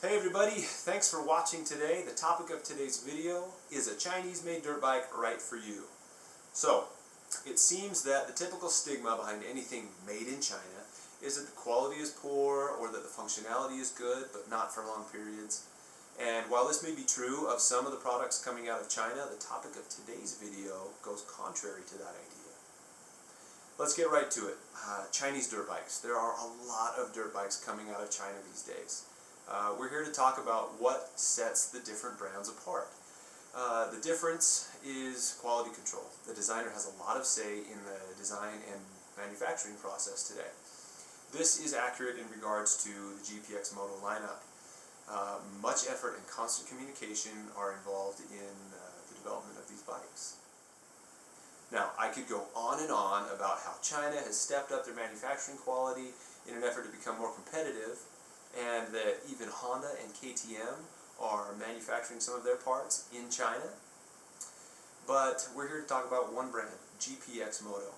Hey everybody, thanks for watching today. The topic of today's video is a Chinese-made dirt bike right for you. So, it seems that the typical stigma behind anything made in China is that the quality is poor or that the functionality is good but not for long periods. And while this may be true of some of the products coming out of China, the topic of today's video goes contrary to that idea. Let's get right to it. Chinese dirt bikes. There are a lot of dirt bikes coming out of China these days. We're here to talk about what sets the different brands apart. The difference is quality control. The designer has a lot of say in the design and manufacturing process today. This is accurate in regards to the GPX Moto lineup. Much effort and constant communication are involved in the development of these bikes. Now, I could go on and on about how China has stepped up their manufacturing quality in an effort to become more competitive, and that even Honda and KTM are manufacturing some of their parts in China. But we're here to talk about one brand, GPX Moto.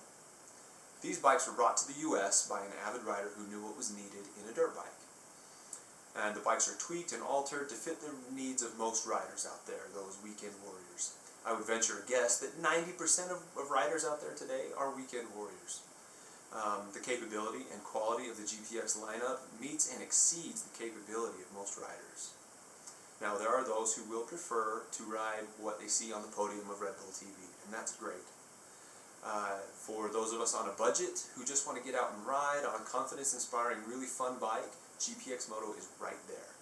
These bikes were brought to the US by an avid rider who knew what was needed in a dirt bike. And the bikes are tweaked and altered to fit the needs of most riders out there, those weekend warriors. I would venture a guess that 90% of riders out there today are weekend warriors. The capability and quality of the GPX lineup meets and exceeds the capability of most riders. Now, there are those who will prefer to ride what they see on the podium of Red Bull TV, and that's great. For those of us on a budget who just want to get out and ride on a confidence-inspiring, really fun bike, GPX Moto is right there.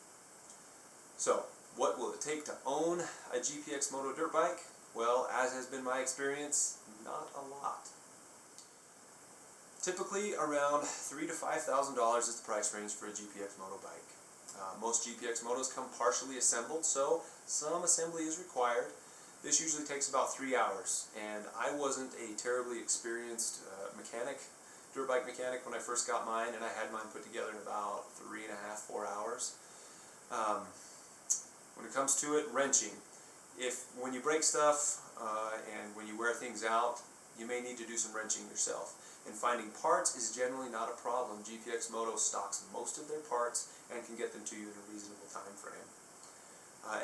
So, what will it take to own a GPX Moto dirt bike? Well, as has been my experience, not a lot. Typically, around $3,000 to $5,000 is the price range for a GPX Moto bike. Most GPX Motos come partially assembled, so some assembly is required. This usually takes about 3 hours, and I wasn't a terribly experienced dirt bike mechanic when I first got mine, and I had mine put together in about 3.5 to 4 hours. When it comes to it, wrenching. When you break stuff and when you wear things out, you may need to do some wrenching yourself. And finding parts is generally not a problem. GPX Moto stocks most of their parts and can get them to you in a reasonable time frame.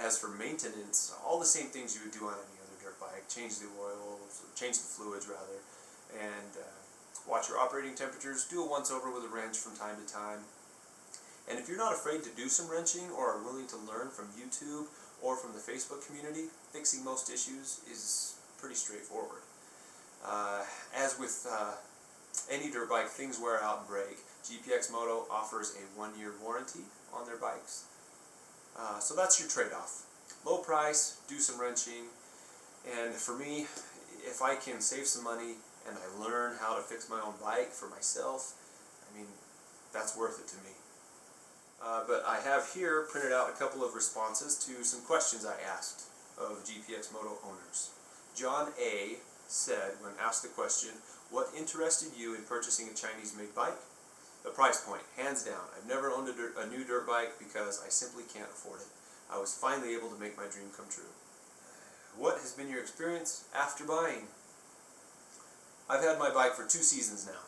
As for maintenance, all the same things you would do on any other dirt bike. Change the oils, change the fluids rather, and watch your operating temperatures. Do a once over with a wrench from time to time. And if you're not afraid to do some wrenching or are willing to learn from YouTube or from the Facebook community, fixing most issues is pretty straightforward. As with any dirt bike, things wear out and break. GPX Moto offers a 1-year warranty on their bikes. So that's your trade-off. Low price, do some wrenching, and for me, if I can save some money and I learn how to fix my own bike for myself, I mean, that's worth it to me. But I have here printed out a couple of responses to some questions I asked of GPX Moto owners. John A. said, when asked the question, what interested you in purchasing a Chinese-made bike? The price point, hands down. I've never owned a new dirt bike because I simply can't afford it. I was finally able to make my dream come true. What has been your experience after buying? I've had my bike for 2 seasons now.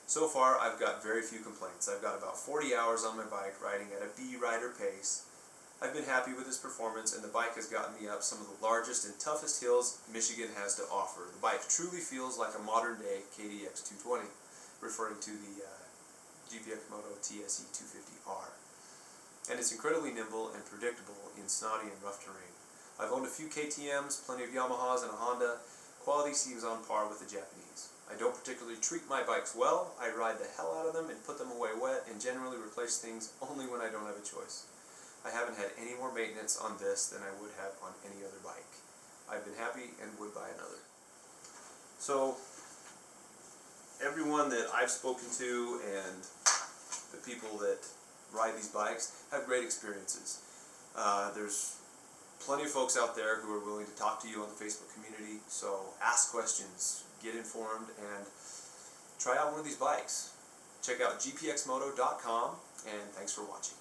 So far, I've got very few complaints. I've got about 40 hours on my bike riding at a B-rider pace. I've been happy with its performance, and the bike has gotten me up some of the largest and toughest hills Michigan has to offer. The bike truly feels like a modern-day KDX 220, referring to the GPX Moto TSE 250R. And it's incredibly nimble and predictable in snotty and rough terrain. I've owned a few KTMs, plenty of Yamahas, and a Honda. Quality seems on par with the Japanese. I don't particularly treat my bikes well. I ride the hell out of them and put them away wet and generally replace things only when I don't have a choice. I haven't had any more maintenance on this than I would have on any other bike. I've been happy and would buy another. So, everyone that I've spoken to and the people that ride these bikes have great experiences. There's plenty of folks out there who are willing to talk to you on the Facebook community, so ask questions, get informed, and try out one of these bikes. Check out gpxmoto.com, and thanks for watching.